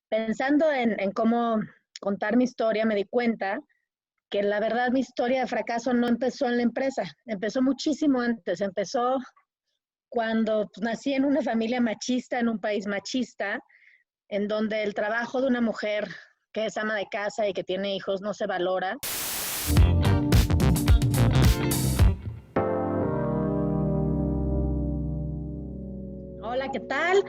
Pensando en cómo contar mi historia, me di cuenta que la verdad mi historia de fracaso no empezó en la empresa, empezó muchísimo antes, empezó cuando nací en una familia machista, en un país machista, en donde el trabajo de una mujer que es ama de casa y que tiene hijos no se valora. Hola, ¿qué tal?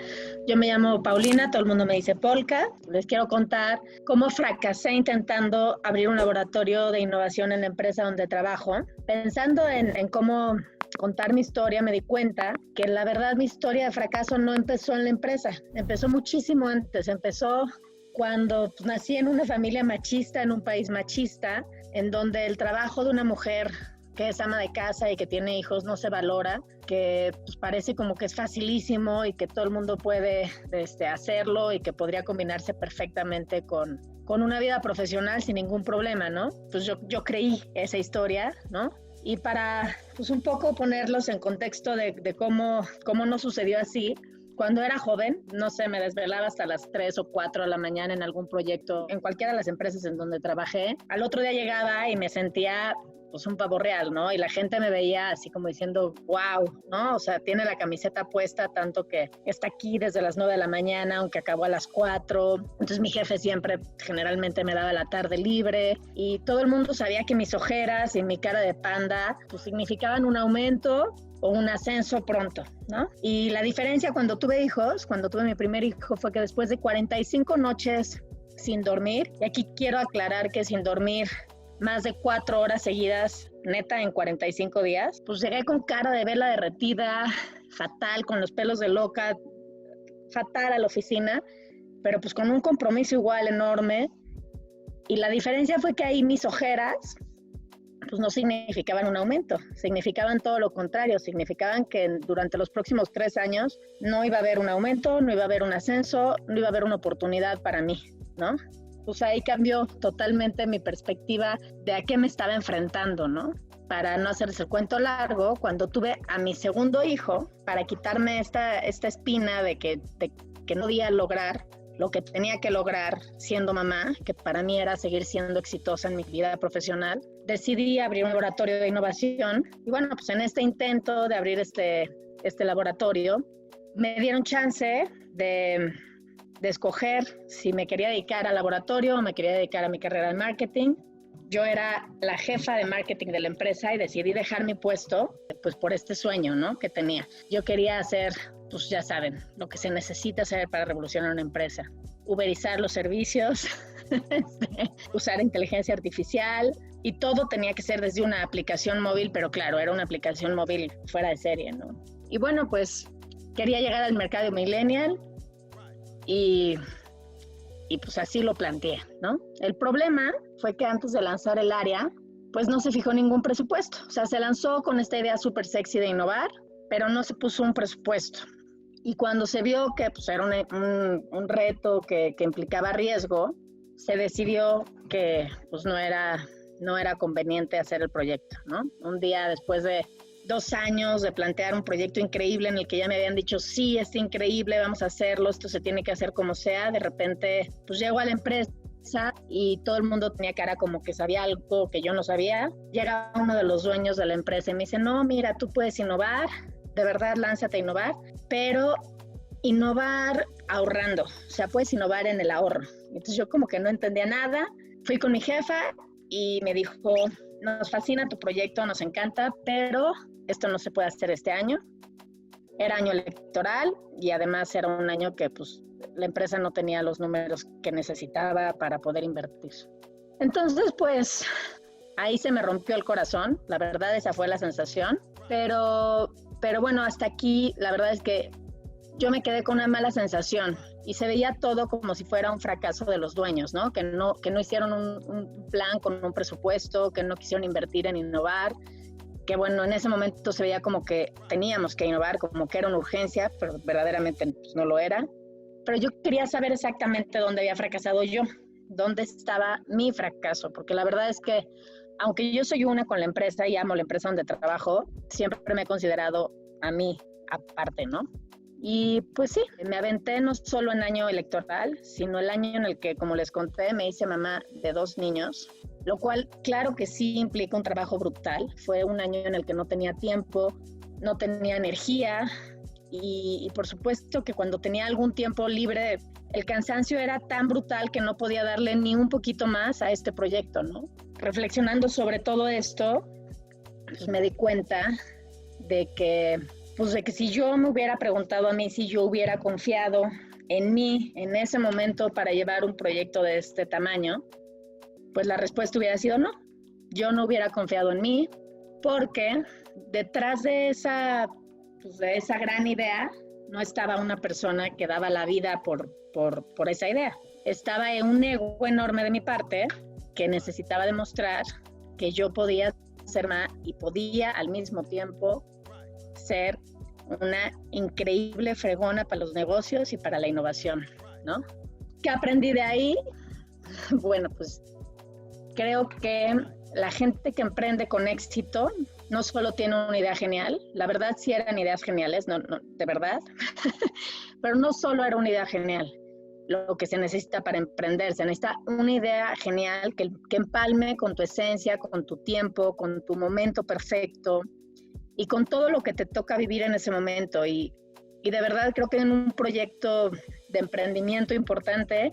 Yo me llamo Paulina, todo el mundo me dice Polka. Les quiero contar cómo fracasé intentando abrir un laboratorio de innovación en la empresa donde trabajo. Pensando en cómo contar mi historia, me di cuenta que la verdad mi historia de fracaso no empezó en la empresa, empezó muchísimo antes, empezó cuando nací en una familia machista, en un país machista, en donde el trabajo de una mujer que es ama de casa y que tiene hijos no se valora, que pues, parece como que es facilísimo y que todo el mundo puede hacerlo y que podría combinarse perfectamente con una vida profesional sin ningún problema, ¿no? Pues yo creí esa historia, ¿no? Y para pues un poco ponerlos en contexto de cómo no sucedió así, cuando era joven, no sé, me desvelaba hasta las 3 o 4 de la mañana en algún proyecto, en cualquiera de las empresas en donde trabajé. Al otro día llegaba y me sentía pues un pavo real, ¿no? Y la gente me veía así como diciendo, wow, ¿no? O sea, tiene la camiseta puesta tanto que está aquí desde las 9 de la mañana, aunque acabó a las 4. Entonces mi jefe siempre, generalmente me daba la tarde libre y todo el mundo sabía que mis ojeras y mi cara de panda pues significaban un aumento o un ascenso pronto, ¿no? Y la diferencia cuando tuve hijos, cuando tuve mi primer hijo, fue que después de 45 noches sin dormir, y aquí quiero aclarar que sin dormir más de 4 horas seguidas, neta, en 45 días, pues llegué con cara de vela derretida, fatal, con los pelos de loca, fatal a la oficina, pero pues con un compromiso igual enorme. Y la diferencia fue que ahí mis ojeras pues no significaban un aumento, significaban todo lo contrario, significaban que durante los próximos 3 años no iba a haber un aumento, no iba a haber un ascenso, no iba a haber una oportunidad para mí, ¿no? Pues ahí cambió totalmente mi perspectiva de a qué me estaba enfrentando, ¿no? Para no hacerles el cuento largo, cuando tuve a mi segundo hijo, para quitarme esta espina de que no podía lograr lo que tenía que lograr siendo mamá, que para mí era seguir siendo exitosa en mi vida profesional, decidí abrir un laboratorio de innovación. Y bueno, pues en este intento de abrir este laboratorio, me dieron chance de escoger si me quería dedicar al laboratorio o me quería dedicar a mi carrera de marketing. Yo era la jefa de marketing de la empresa y decidí dejar mi puesto pues por este sueño, ¿no? Que tenía. Yo quería hacer, pues ya saben, lo que se necesita hacer para revolucionar una empresa. Uberizar los servicios, usar inteligencia artificial y todo tenía que ser desde una aplicación móvil, pero claro, era una aplicación móvil fuera de serie, ¿no? Y bueno, pues quería llegar al mercado millennial y pues así lo planteé, ¿no? El problema fue que antes de lanzar el área, pues no se fijó ningún presupuesto. O sea, se lanzó con esta idea súper sexy de innovar, pero no se puso un presupuesto. Y cuando se vio que pues, era un reto que implicaba riesgo, se decidió que pues, no era conveniente hacer el proyecto, ¿no? Un día después de 2 años de plantear un proyecto increíble en el que ya me habían dicho, sí, es increíble, vamos a hacerlo, esto se tiene que hacer como sea, de repente pues llego a la empresa y todo el mundo tenía cara como que sabía algo que yo no sabía. Llega uno de los dueños de la empresa y me dice, no, mira, tú puedes innovar, de verdad lánzate a innovar, pero innovar ahorrando, o sea, puedes innovar en el ahorro. Entonces yo como que no entendía nada, fui con mi jefa y me dijo, nos fascina tu proyecto, nos encanta, pero esto no se puede hacer este año. Era año electoral y además era un año que pues la empresa no tenía los números que necesitaba para poder invertir. Entonces pues ahí se me rompió el corazón, la verdad esa fue la sensación, pero bueno, hasta aquí la verdad es que yo me quedé con una mala sensación y se veía todo como si fuera un fracaso de los dueños, ¿no? Que no hicieron un plan con un presupuesto, que no quisieron invertir en innovar, que bueno, en ese momento se veía como que teníamos que innovar, como que era una urgencia, pero verdaderamente pues, no lo era. Pero yo quería saber exactamente dónde había fracasado yo, dónde estaba mi fracaso, porque la verdad es que aunque yo soy una con la empresa y amo la empresa donde trabajo, siempre me he considerado a mí aparte, ¿no? Y pues sí, me aventé no solo en año electoral, sino el año en el que, como les conté, me hice mamá de 2 niños, lo cual claro que sí implica un trabajo brutal. Fue un año en el que no tenía tiempo, no tenía energía y por supuesto que cuando tenía algún tiempo libre, el cansancio era tan brutal que no podía darle ni un poquito más a este proyecto, ¿no? Reflexionando sobre todo esto, pues me di cuenta de que si yo me hubiera preguntado a mí si yo hubiera confiado en mí en ese momento para llevar un proyecto de este tamaño, pues la respuesta hubiera sido no. Yo no hubiera confiado en mí porque detrás de esa gran idea no estaba una persona que daba la vida por esa idea. Estaba un ego enorme de mi parte que necesitaba demostrar que yo podía ser más y podía al mismo tiempo ser una increíble fregona para los negocios y para la innovación, ¿no? ¿Qué aprendí de ahí? Bueno, pues creo que la gente que emprende con éxito no solo tiene una idea genial, la verdad sí eran ideas geniales, no, de verdad, pero no solo era una idea genial. Lo que se necesita para emprender, se necesita una idea genial que empalme con tu esencia, con tu tiempo, con tu momento perfecto y con todo lo que te toca vivir en ese momento. Y de verdad creo que en un proyecto de emprendimiento importante,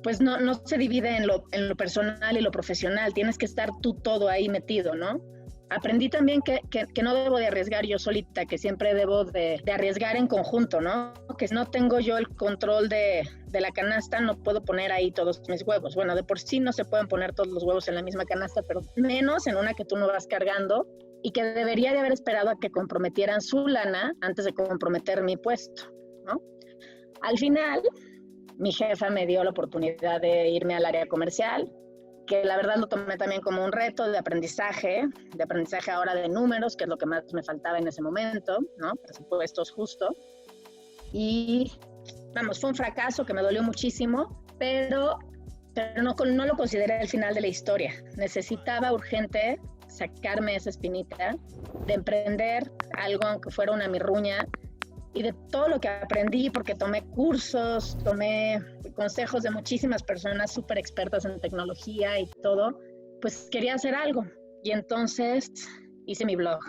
pues no se divide en lo personal y lo profesional, tienes que estar tú todo ahí metido, ¿no? Aprendí también que no debo de arriesgar yo solita, que siempre debo de arriesgar en conjunto, ¿no? Que si no tengo yo el control de la canasta, no puedo poner ahí todos mis huevos. Bueno, de por sí no se pueden poner todos los huevos en la misma canasta, pero menos en una que tú no vas cargando y que debería de haber esperado a que comprometieran su lana antes de comprometer mi puesto, ¿no? Al final, mi jefa me dio la oportunidad de irme al área comercial, que la verdad lo tomé también como un reto de aprendizaje ahora de números, que es lo que más me faltaba en ese momento, ¿no? Presupuestos justo. Y vamos, fue un fracaso que me dolió muchísimo, pero no lo consideré el final de la historia. Necesitaba urgente sacarme esa espinita de emprender algo, aunque fuera una mirruña, y de todo lo que aprendí, porque tomé cursos, tomé consejos de muchísimas personas súper expertas en tecnología y todo, pues quería hacer algo. Y entonces hice mi blog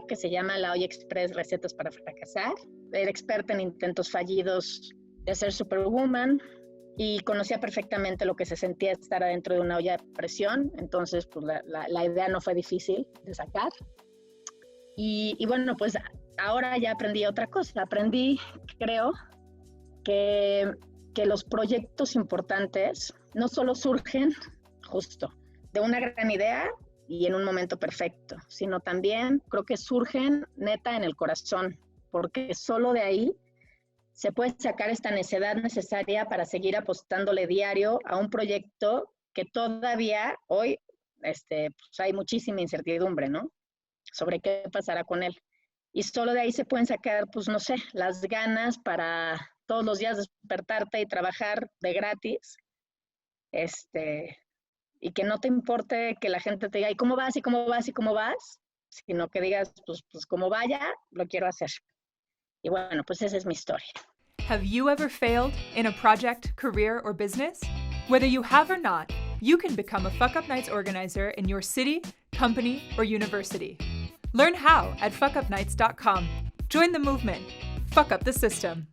que se llama La Olla Express Recetas para Fracasar. Era experta en intentos fallidos de ser superwoman y conocía perfectamente lo que se sentía estar adentro de una olla de presión. Entonces, pues la idea no fue difícil de sacar. Y bueno, pues ahora ya aprendí otra cosa. Aprendí, creo, que los proyectos importantes no solo surgen justo de una gran idea y en un momento perfecto, sino también creo que surgen neta en el corazón, porque solo de ahí se puede sacar esta necedad necesaria para seguir apostándole diario a un proyecto que todavía hoy pues hay muchísima incertidumbre, ¿no? Sobre qué pasará con él. Y solo de ahí se pueden sacar, pues no sé, las ganas para todos los días despertarte y trabajar de gratis, y que no te importe que la gente te diga, ¿y cómo vas? ¿Y cómo vas? ¿Y cómo vas? Sino que digas, pues como vaya, lo quiero hacer. Y bueno, pues esa es mi historia. Have you ever failed in a project, career, or business? Whether you have or not, you can become a Fuck Up Nights organizer in your city, company, or university. Learn how at fuckupnights.com. Join the movement. Fuck up the system.